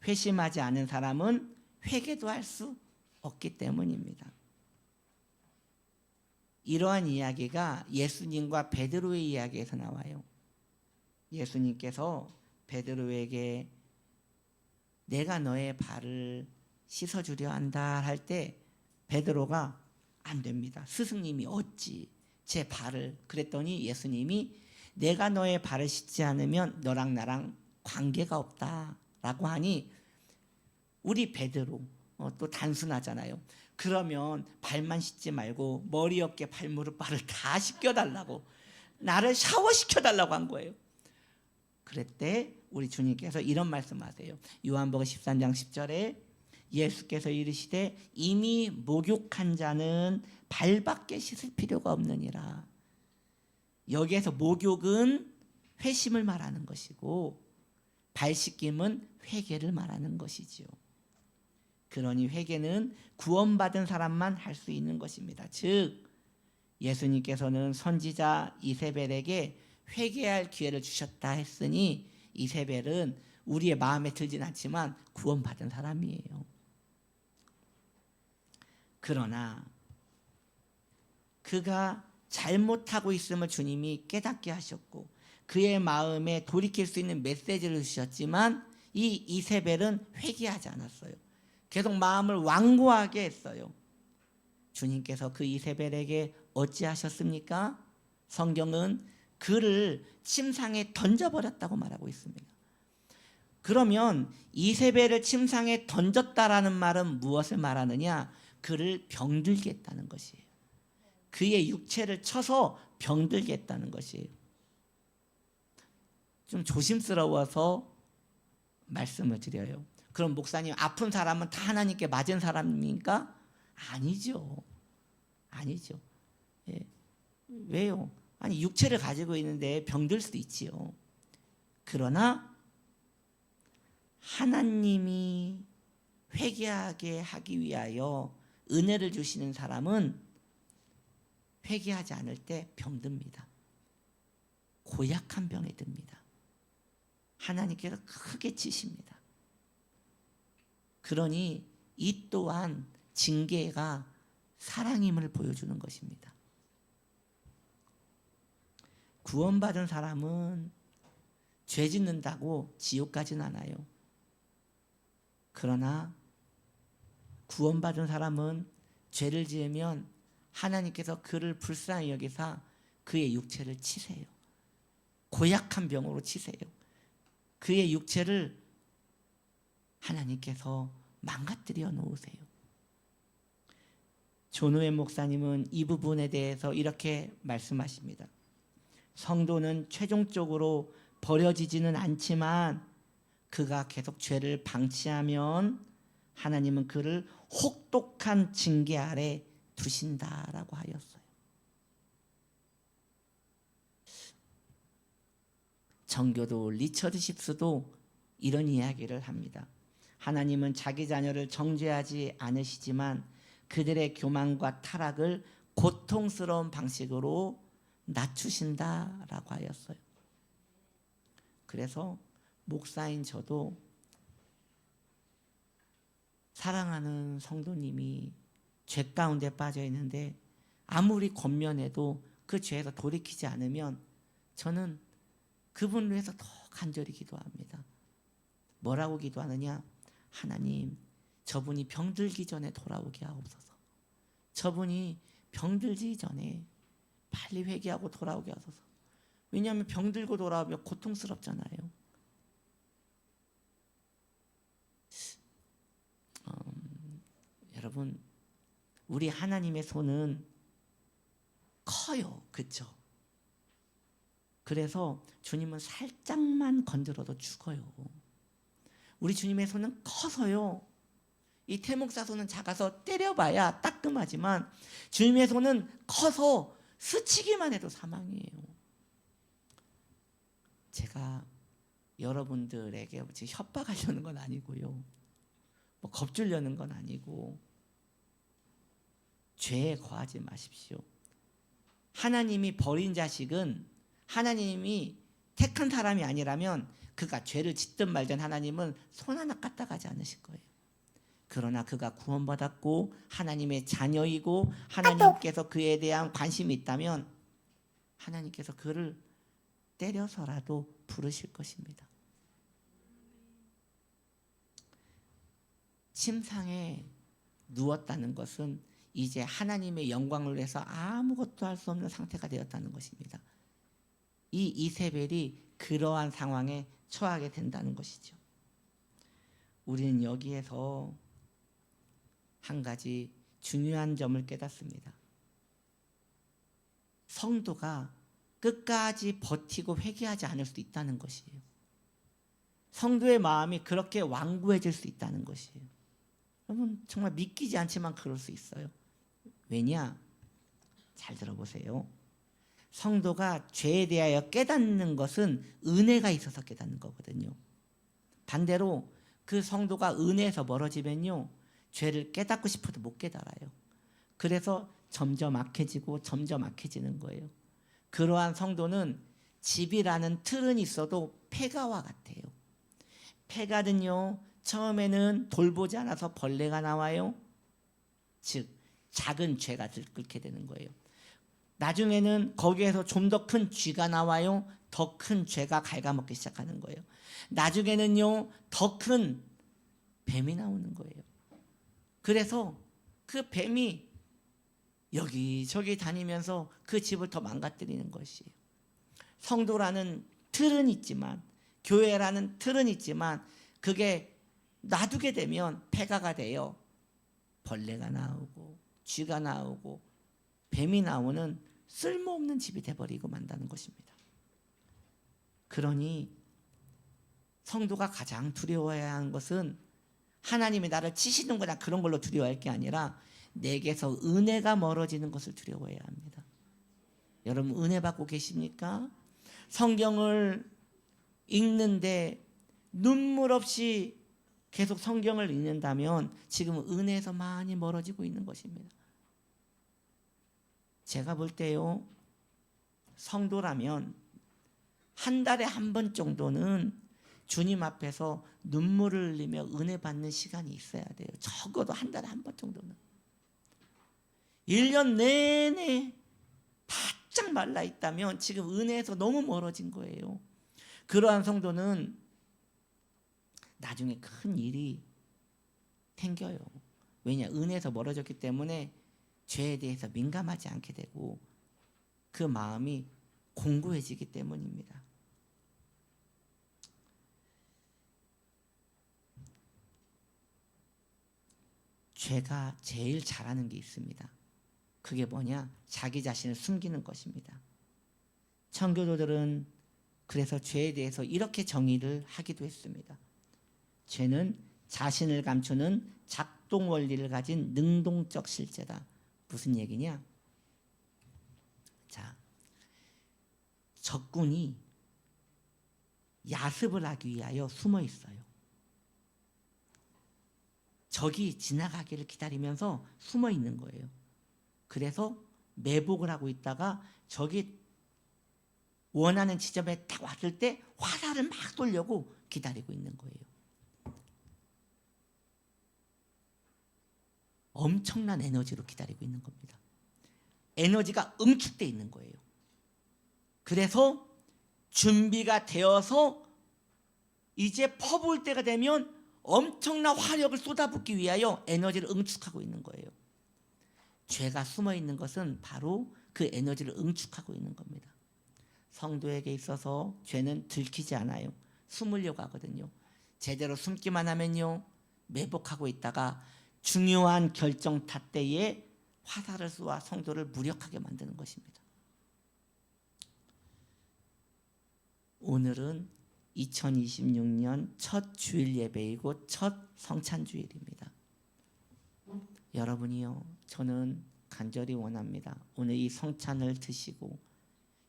회심하지 않은 사람은 회개도 할 수 없기 때문입니다. 이러한 이야기가 예수님과 베드로의 이야기에서 나와요. 예수님께서 베드로에게 내가 너의 발을 씻어주려 한다 할 때 베드로가 안 됩니다. 스승님이 어찌 제 발을, 그랬더니 예수님이 내가 너의 발을 씻지 않으면 너랑 나랑 관계가 없다라고 하니 우리 베드로 또 단순하잖아요. 그러면 발만 씻지 말고 머리, 어깨, 발, 무릎, 발을 다 씻겨달라고, 나를 샤워시켜달라고 한 거예요. 그랬대 우리 주님께서 이런 말씀하세요. 요한복음 13장 10절에 예수께서 이르시되 이미 목욕한 자는 발밖에 씻을 필요가 없느니라. 여기에서 목욕은 회심을 말하는 것이고 발 씻김은 회개를 말하는 것이지요. 그러니 회개는 구원받은 사람만 할 수 있는 것입니다. 즉 예수님께서는 선지자 이세벨에게 회개할 기회를 주셨다 했으니 이세벨은 우리의 마음에 들진 않지만 구원받은 사람이에요. 그러나 그가 잘못하고 있음을 주님이 깨닫게 하셨고 그의 마음에 돌이킬 수 있는 메시지를 주셨지만 이 이세벨은 회개하지 않았어요. 계속 마음을 완고하게 했어요. 주님께서 그 이세벨에게 어찌하셨습니까? 성경은 그를 침상에 던져버렸다고 말하고 있습니다. 그러면 이세벨을 침상에 던졌다라는 말은 무엇을 말하느냐? 그를 병들게 했다는 것이에요. 그의 육체를 쳐서 병들게 했다는 것이에요. 좀 조심스러워서 말씀을 드려요. 그럼 목사님, 아픈 사람은 다 하나님께 맞은 사람입니까? 아니죠. 아니죠. 예. 왜요? 아니 육체를 가지고 있는데 병들 수도 있지요. 그러나 하나님이 회개하게 하기 위하여 은혜를 주시는 사람은 회개하지 않을 때 병듭니다. 고약한 병에 듭니다. 하나님께서 크게 치십니다. 그러니 이 또한 징계가 사랑임을 보여주는 것입니다. 구원받은 사람은 죄 짓는다고 지옥 가진 않아요. 그러나 구원받은 사람은 죄를 지으면 하나님께서 그를 불쌍히 여기사 그의 육체를 치세요. 고약한 병으로 치세요. 그의 육체를 하나님께서 망가뜨려 놓으세요. 존우의 목사님은 이 부분에 대해서 이렇게 말씀하십니다. 성도는 최종적으로 버려지지는 않지만 그가 계속 죄를 방치하면 하나님은 그를 혹독한 징계 아래 두신다라고 하였어요. 정교도 리처드 십스도 이런 이야기를 합니다. 하나님은 자기 자녀를 정죄하지 않으시지만 그들의 교만과 타락을 고통스러운 방식으로 낮추신다라고 하였어요. 그래서 목사인 저도 사랑하는 성도님이 죄 가운데 빠져 있는데 아무리 권면해도 그 죄에서 돌이키지 않으면 저는 그분을 위해서 더 간절히 기도합니다. 뭐라고 기도하느냐? 하나님, 저분이 병들기 전에 돌아오게 하옵소서. 저분이 병들기 전에 빨리 회개하고 돌아오게 하소서. 왜냐하면 병들고 돌아오면 고통스럽잖아요. 여러분, 우리 하나님의 손은 커요. 그렇죠? 그래서 주님은 살짝만 건드려도 죽어요. 우리 주님의 손은 커서요. 이 태목사 손은 작아서 때려봐야 따끔하지만 주님의 손은 커서 스치기만 해도 사망이에요. 제가 여러분들에게 지금 협박하려는 건 아니고요. 뭐 겁주려는 건 아니고 죄에 거하지 마십시오. 하나님이 버린 자식은 하나님이 택한 사람이 아니라면 그가 죄를 짓든 말든 하나님은 손 하나 까딱하지 않으실 거예요. 그러나 그가 구원받았고 하나님의 자녀이고 하나님께서 그에 대한 관심이 있다면 하나님께서 그를 때려서라도 부르실 것입니다. 침상에 누웠다는 것은 이제 하나님의 영광을 위해서 아무것도 할 수 없는 상태가 되었다는 것입니다. 이 이세벨이 그러한 상황에 처하게 된다는 것이죠. 우리는 여기에서 한 가지 중요한 점을 깨닫습니다. 성도가 끝까지 버티고 회개하지 않을 수 있다는 것이에요. 성도의 마음이 그렇게 완고해질 수 있다는 것이에요. 여러분 정말 믿기지 않지만 그럴 수 있어요. 왜냐? 잘 들어보세요. 성도가 죄에 대하여 깨닫는 것은 은혜가 있어서 깨닫는 거거든요. 반대로 그 성도가 은혜에서 멀어지면요, 죄를 깨닫고 싶어도 못 깨달아요. 그래서 점점 악해지고 점점 악해지는 거예요. 그러한 성도는 집이라는 틀은 있어도 폐가와 같아요. 폐가는요, 처음에는 돌보지 않아서 벌레가 나와요. 즉 작은 죄가 들끓게 되는 거예요. 나중에는 거기에서 좀 더 큰 쥐가 나와요. 더 큰 죄가 갉아먹기 시작하는 거예요. 나중에는요, 더 큰 뱀이 나오는 거예요. 그래서 그 뱀이 여기저기 다니면서 그 집을 더 망가뜨리는 것이에요. 성도라는 틀은 있지만, 교회라는 틀은 있지만 그게 놔두게 되면 폐가가 돼요. 벌레가 나오고 쥐가 나오고 뱀이 나오는 쓸모없는 집이 돼버리고 만다는 것입니다. 그러니 성도가 가장 두려워해야 하는 것은 하나님이 나를 치시는 거나 그런 걸로 두려워할 게 아니라 내게서 은혜가 멀어지는 것을 두려워해야 합니다. 여러분 은혜 받고 계십니까? 성경을 읽는데 눈물 없이 계속 성경을 읽는다면 지금 은혜에서 많이 멀어지고 있는 것입니다. 제가 볼 때요, 성도라면 한 달에 한 번 정도는 주님 앞에서 눈물을 흘리며 은혜 받는 시간이 있어야 돼요. 적어도 한 달에 한 번 정도는. 1년 내내 바짝 말라 있다면 지금 은혜에서 너무 멀어진 거예요. 그러한 성도는 나중에 큰 일이 생겨요. 왜냐? 은혜에서 멀어졌기 때문에 죄에 대해서 민감하지 않게 되고 그 마음이 공고해지기 때문입니다. 죄가 제일 잘하는 게 있습니다. 그게 뭐냐? 자기 자신을 숨기는 것입니다. 청교도들은 그래서 죄에 대해서 이렇게 정의를 하기도 했습니다. 죄는 자신을 감추는 작동 원리를 가진 능동적 실제다. 무슨 얘기냐? 자, 적군이 야습을 하기 위하여 숨어 있어요. 적이 지나가기를 기다리면서 숨어 있는 거예요. 그래서 매복을 하고 있다가 적이 원하는 지점에 딱 왔을 때 화살을 막 쏘려고 기다리고 있는 거예요. 엄청난 에너지로 기다리고 있는 겁니다. 에너지가 응축되어 있는 거예요. 그래서 준비가 되어서 이제 퍼부을 때가 되면 엄청난 화력을 쏟아붓기 위하여 에너지를 응축하고 있는 거예요. 죄가 숨어 있는 것은 바로 그 에너지를 응축하고 있는 겁니다. 성도에게 있어서 죄는 들키지 않아요. 숨으려고 하거든요. 제대로 숨기만 하면요, 매복하고 있다가 중요한 결정타 때에 화살을 쏘아 성도를 무력하게 만드는 것입니다. 오늘은 2026년 첫 주일 예배이고 첫 성찬주일입니다. 여러분이요, 저는 간절히 원합니다. 오늘 이 성찬을 드시고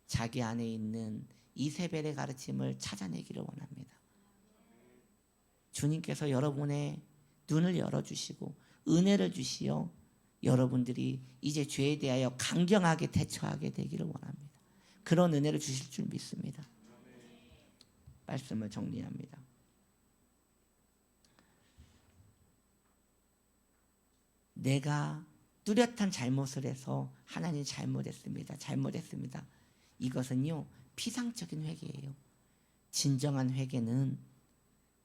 자기 안에 있는 이세벨의 가르침을 찾아내기를 원합니다. 주님께서 여러분의 눈을 열어주시고 은혜를 주시어 여러분들이 이제 죄에 대하여 강경하게 대처하게 되기를 원합니다. 그런 은혜를 주실 줄 믿습니다. 말씀을 정리합니다. 내가 뚜렷한 잘못을 해서 하나님 잘못했습니다. 이것은요 피상적인 회개예요. 진정한 회개는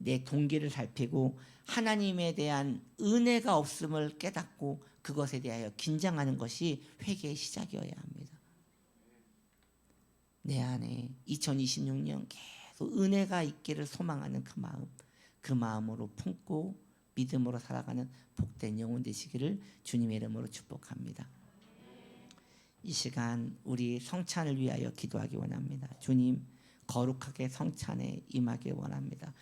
내 동기를 살피고 하나님에 대한 은혜가 없음을 깨닫고 그것에 대하여 긴장하는 것이 회개의 시작이어야 합니다. 내 안에 2026년 계속 은혜가 있기를 소망하는 그 마음으로 품고 믿음으로 살아가는 복된 영혼 되시기를 주님의 이름으로 축복합니다. 이 시간 우리 성찬을 위하여 기도하기 원합니다. 주님, 거룩하게 성찬에 임하기 원합니다.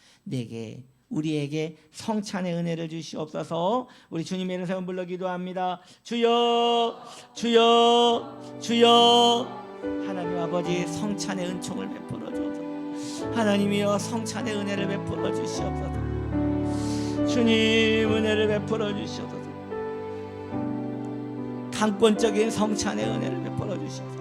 우리에게 성찬의 은혜를 주시옵소서. 우리 주님의 이름 세운 불러 기도합니다. 주여, 주여, 주여. 하나님 아버지, 성찬의 은총을 베풀어 주옵소서. 하나님이여, 성찬의 은혜를 베풀어 주시옵소서. 주님, 은혜를 베풀어 주시옵소서. 강권적인 성찬의 은혜를 베풀어 주시옵소서.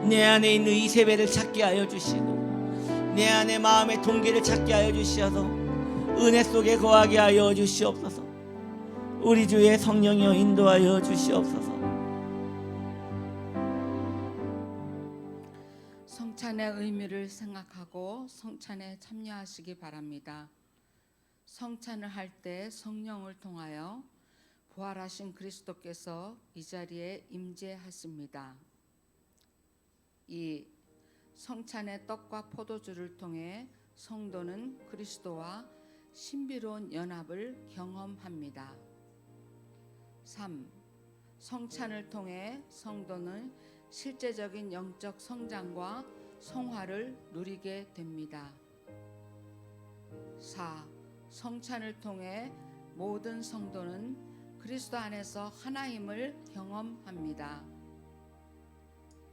내 안에 있는 이세벨을 찾게 하여 주시고 내 안에 마음의 동기를 찾게 하여 주시어서 은혜 속에 거하게 하여 주시옵소서. 우리 주의 성령이여 인도하여 주시옵소서. 성찬의 의미를 생각하고 성찬에 참여하시기 바랍니다. 성찬을 할 때 성령을 통하여 부활하신 그리스도께서 이 자리에 임재하십니다. 이 성찬의 떡과 포도주를 통해 성도는 그리스도와 신비로운 연합을 경험합니다. 3. 성찬을 통해 성도는 실제적인 영적 성장과 성화를 누리게 됩니다. 4. 성찬을 통해 모든 성도는 그리스도 안에서 하나임을 경험합니다.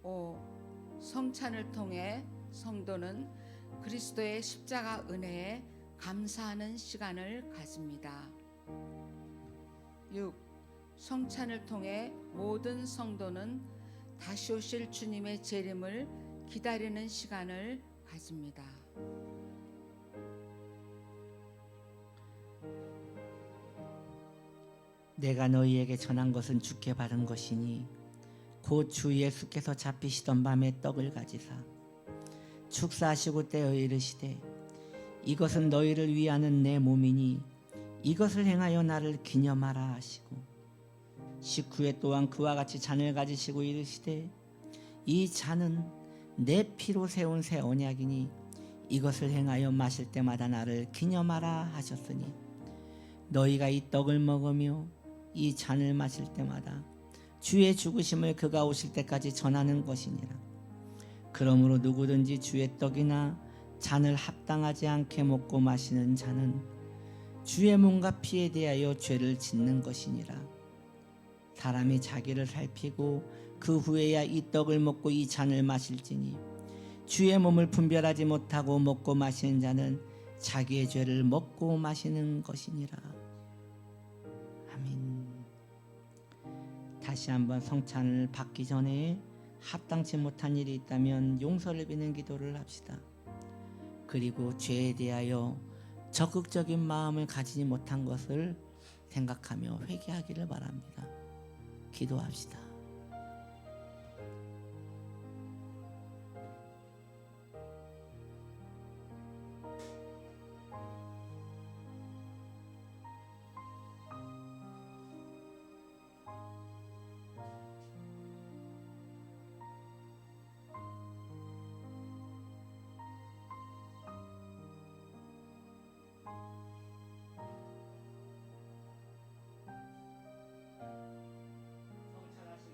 5. 성찬을 통해 성도는 그리스도의 십자가 은혜에 감사하는 시간을 가집니다. 6. 성찬을 통해 모든 성도는 다시 오실 주님의 재림을 기다리는 시간을 가집니다. 내가 너희에게 전한 것은 주께 받은 것이니 곧 주 예수께서 잡히시던 밤에 떡을 가지사 축사하시고 떼어 이르시되 이것은 너희를 위하는 내 몸이니 이것을 행하여 나를 기념하라 하시고 식후에 또한 그와 같이 잔을 가지시고 이르시되 이 잔은 내 피로 세운 새 언약이니 이것을 행하여 마실 때마다 나를 기념하라 하셨으니 너희가 이 떡을 먹으며 이 잔을 마실 때마다 주의 죽으심을 그가 오실 때까지 전하는 것이니라. 그러므로 누구든지 주의 떡이나 잔을 합당하지 않게 먹고 마시는 자는 주의 몸과 피에 대하여 죄를 짓는 것이니라. 사람이 자기를 살피고 그 후에야 이 떡을 먹고 이 잔을 마실지니 주의 몸을 분별하지 못하고 먹고 마시는 자는 자기의 죄를 먹고 마시는 것이니라. 아멘. 다시 한번 성찬을 받기 전에 합당치 못한 일이 있다면 용서를 비는 기도를 합시다. 그리고 죄에 대하여 적극적인 마음을 가지지 못한 것을 생각하며 회개하기를 바랍니다. 기도합시다. 성찬하신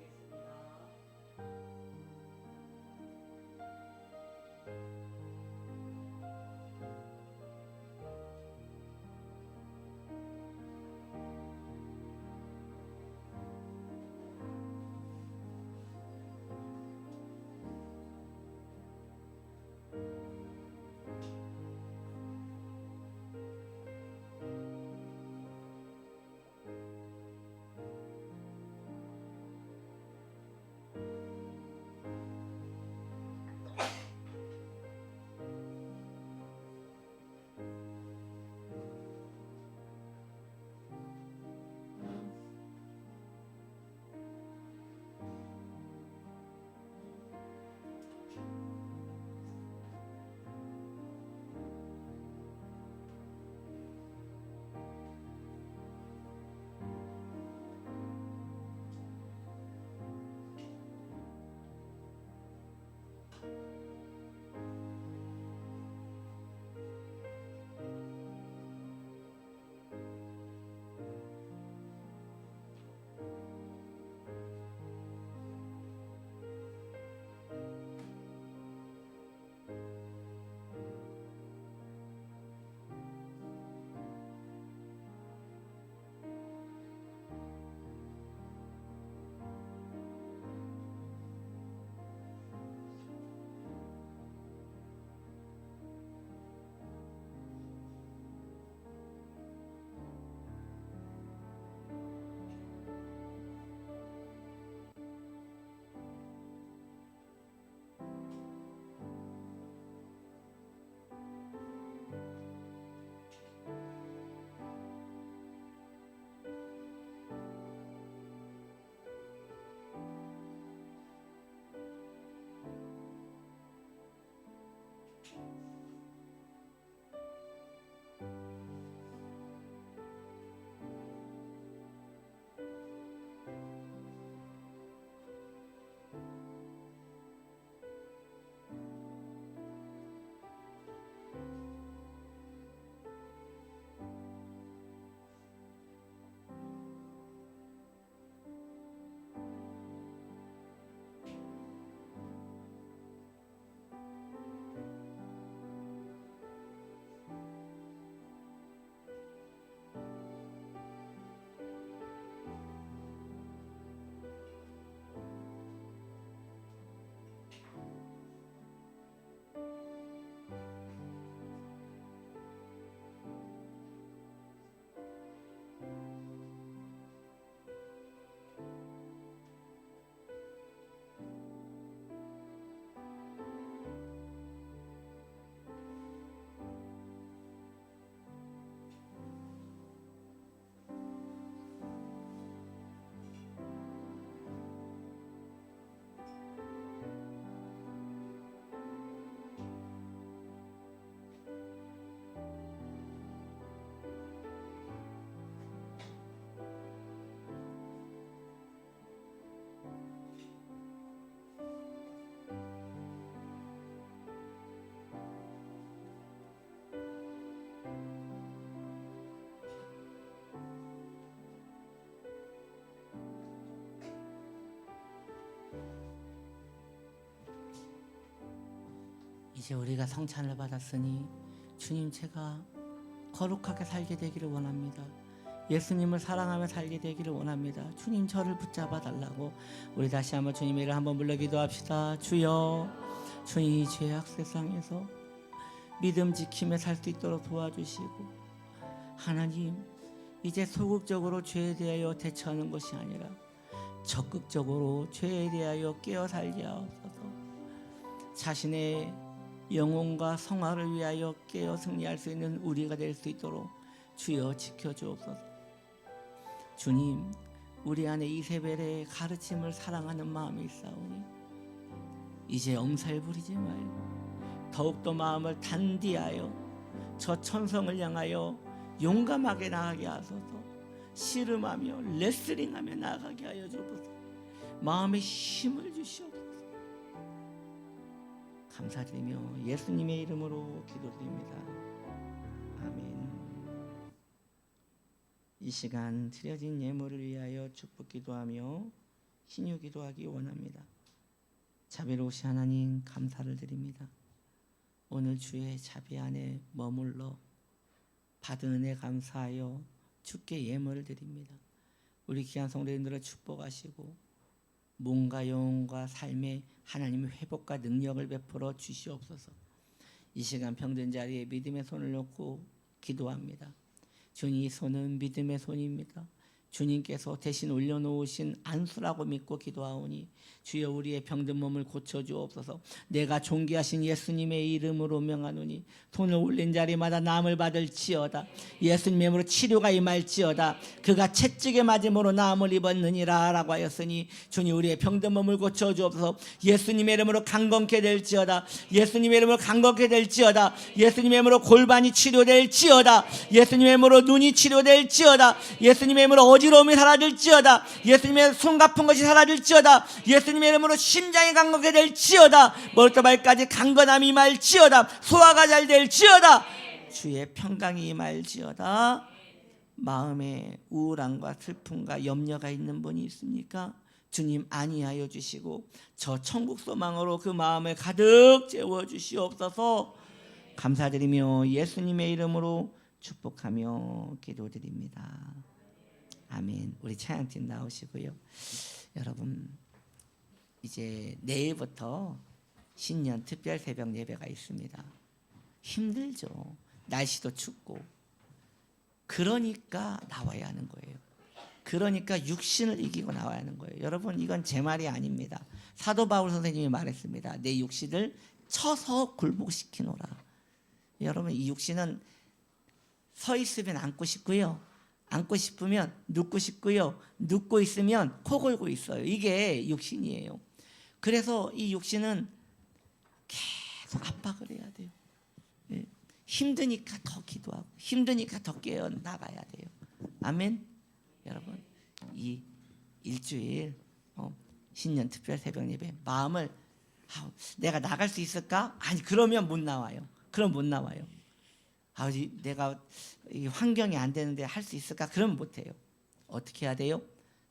이제 우리가 성찬을 받았으니 주님, 제가 거룩하게 살게 되기를 원합니다. 예수님을 사랑하며 살게 되기를 원합니다. 주님, 저를 붙잡아 달라고 우리 다시 한번 주님의 이름을 한번 불러 기도합시다. 주여, 주님, 이 죄악 세상에서 믿음 지키며 살 수 있도록 도와주시고, 하나님, 이제 소극적으로 죄에 대하여 대처하는 것이 아니라 적극적으로 죄에 대하여 깨어 살게 하옵소서. 자신의 영혼과 성화를 위하여 깨어 승리할 수 있는 우리가 될 수 있도록 주여 지켜주옵소서. 주님, 우리 안에 이세벨의 가르침을 사랑하는 마음이 있사오니 이제 엄살 부리지 말고 더욱더 마음을 단디하여 저 천성을 향하여 용감하게 나아가게 하소서. 씨름하며 레슬링하며 나아가게 하여 주옵소서. 마음에 힘을 주시옵소서. 감사드리며 예수님의 이름으로 기도드립니다. 아멘. 이 시간 드려진 예물을 위하여 축복 기도하며 신유 기도하기 원합니다. 자비로우신 하나님, 감사를 드립니다. 오늘 주의 자비 안에 머물러 받은 은혜 감사하여 주께 예물을 드립니다. 우리 귀한 성도님들을 축복하시고 몸과 영혼과 삶에 하나님의 회복과 능력을 베풀어 주시옵소서. 이 시간 병든 자리에 믿음의 손을 놓고 기도합니다. 주님, 이 손은 믿음의 손입니다. 주님께서 대신 올려놓으신 안수라고 믿고 기도하오니 주여, 우리의 병든 몸을 고쳐주옵소서. 내가 존귀하신 예수님의 이름으로 명하노니 손을 올린 자리마다 나음을 받을지어다. 예수님의 이름으로 치료가 임할지어다. 그가 채찍에 맞음으로 나음을 입었느니라 라고 하였으니 주님, 우리의 병든 몸을 고쳐주옵소서. 예수님의 이름으로 강건케 될지어다. 예수님의 이름으로 강건케 될지어다. 예수님의 이름으로 골반이 치료될지어다. 예수님의 이름으로 눈이 치료될지어다. 예수님의 이름으로 어지러움이 사라질지어다. 예수님의 손 가쁜 것이 사라질지어다. 예수님의 이름으로 심장이 강건하게 될지어다. 머리부터 발까지 강건함이 임할지어다. 소화가 잘 될지어다. 주의 평강이 임할지어다. 마음에 우울함과 슬픔과 염려가 있는 분이 있습니까? 주님, 안위하여 주시고 저 천국 소망으로 그 마음을 가득 채워주시옵소서. 감사드리며 예수님의 이름으로 축복하며 기도드립니다. 아멘. 우리 찬양팀 나오시고요. 여러분, 이제 내일부터 신년 특별 새벽 예배가 있습니다. 힘들죠. 날씨도 춥고. 그러니까 나와야 하는 거예요. 그러니까 육신을 이기고 나와야 하는 거예요. 여러분, 이건 제 말이 아닙니다. 사도 바울 선생님이 말했습니다. 내 육신을 쳐서 굴복시키노라. 여러분, 이 육신은 서 있으면 앉고 싶고요, 앉고 싶으면 눕고 싶고요, 눕고 있으면 코 골고 있어요. 이게 육신이에요. 그래서 이 육신은 계속 압박을 해야 돼요. 힘드니까 더 기도하고 힘드니까 더 깨어 나가야 돼요. 아멘. 여러분, 이 일주일 신년 특별 새벽 예배 마음을 내가 나갈 수 있을까? 아니, 그러면 못 나와요. 그럼 못 나와요. 내가 이 환경이 안 되는데 할 수 있을까? 그러면 못 해요. 어떻게 해야 돼요?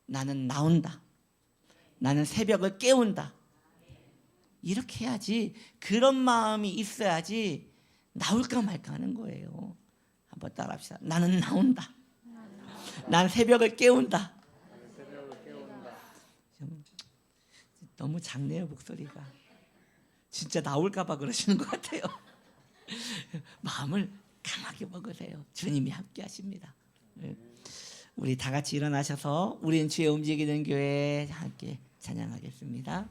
나는 나온다. 나는 새벽을 깨운다. 이렇게 해야지. 그런 마음이 있어야지 나올까 말까 하는 거예요. 한번 따라합시다. 나는 나온다. 난 새벽을 깨운다. 너무 작네요, 목소리가. 진짜 나올까 봐 그러시는 것 같아요. 마음을 강하게 먹으세요. 주님이 함께 하십니다. 우리 다 같이 일어나셔서 우리는 주의 움직이는 교회 함께 찬양하겠습니다.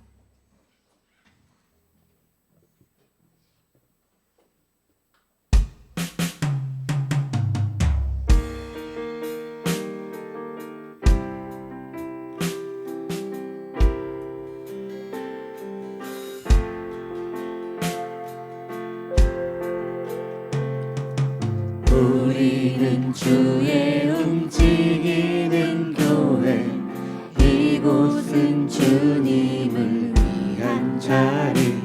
우리는 주의 움직이는 교회, 이곳은 주님을 위한 자리.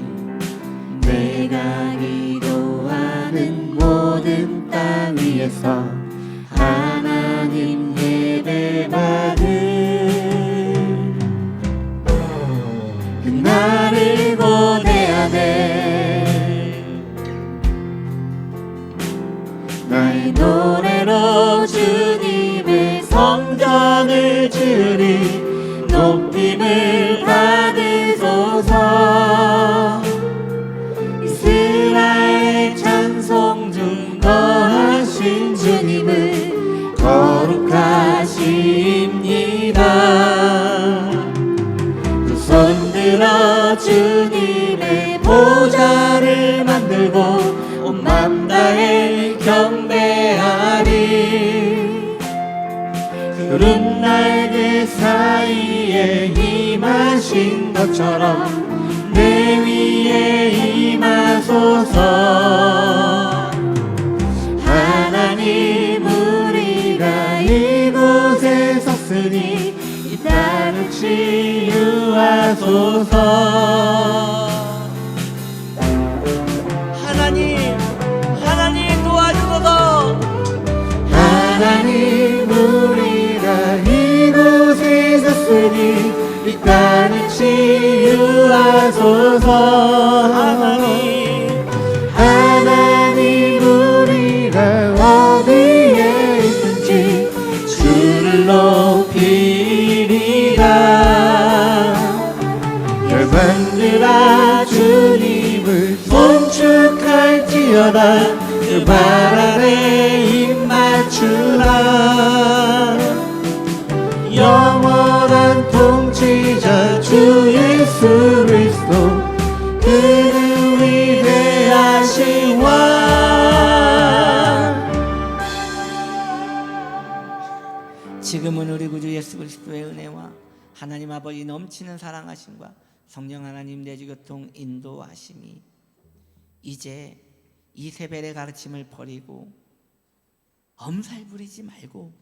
내가 기도하는 모든 땅 위에서 하나님 예배받을 그날을 보내야 돼. 주님의 성전을 주리 높임을 받으소서. 이스라엘 찬송 중 거하신 주님을 거룩하십니다. 두 손 들어 주님의 보좌를 만들고 온 맘 다해 경배하리. 푸른 날개 사이에 임하신 것처럼 내 위에 임하소서. 하나님 우리가 이곳에 섰으니 이 땅을 치유하소서. 하나님 도와주소서. 하나님 우리가 이곳에 섰으니 이 땅을 치유하소서. 하나님 우리가 어디에 있든지 주를 높이리라. 열방들아 주님을 송축할지어다. 그 발 아래 입 맞추라. 영원한 통치자 주 예수 그리스도 그는 위대하신 왕. 지금은 우리 구주 예수 그리스도의 은혜와 하나님 아버지 넘치는 사랑하심과 성령 하나님 내주교통 인도하심이 이제 이세벨의 가르침을 버리고 엄살 부리지 말고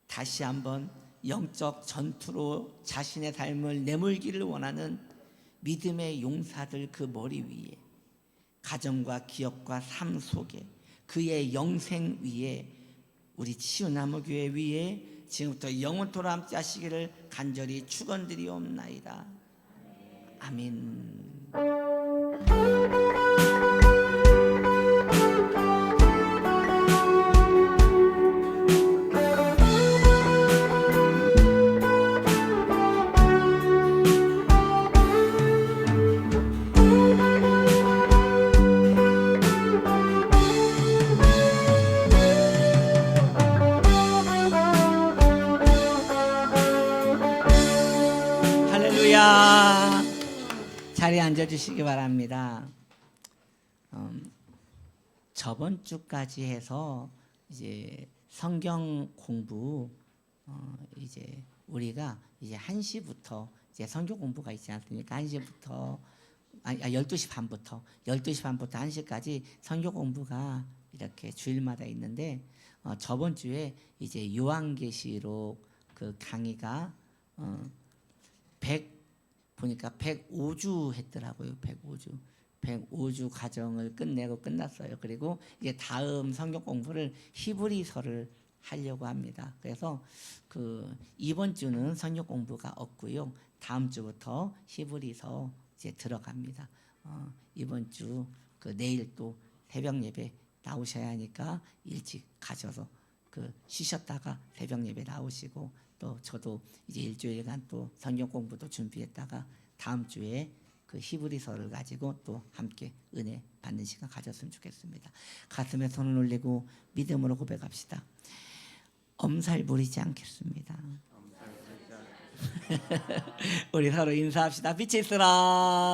다시 한번 영적 전투로 자신의 삶을 내몰기를 원하는 믿음의 용사들 그 머리 위에, 가정과 기업과 삶 속에, 그의 영생 위에, 우리 치유나무교회 위에 지금부터 영원토록 함께 하시기를 간절히 축원드리옵나이다. 아멘. 할렐루야. 자리에 앉아주시기 바랍니다. 저번 주까지 해서 이제 성경 공부 이제 우리가 이제 1시부터 이제 성경 공부가 있지 않습니까? 1시부터 12시 반부터 1시까지 성경 공부가 이렇게 주일마다 있는데 저번 주에 이제 요한계시록 그 강의가 보니까 105주 했더라고요. 105주 과정을 끝내고 끝났어요. 그리고 이제 다음 성경 공부를 히브리서를 하려고 합니다. 그래서 그 이번 주는 성경 공부가 없고요. 다음 주부터 히브리서 이제 들어갑니다. 이번 주 그 내일 또 새벽 예배 나오셔야 하니까 일찍 가셔서 그 쉬셨다가 새벽 예배 나오시고, 또 저도 이제 일주일간 또 성경 공부도 준비했다가 다음 주에 그 히브리서를 가지고 또 함께 은혜 받는 시간 가졌으면 좋겠습니다. 가슴에 손을 올리고 믿음으로 고백합시다. 엄살 부리지 않겠습니다. 우리 서로 인사합시다. 빛이 있으라.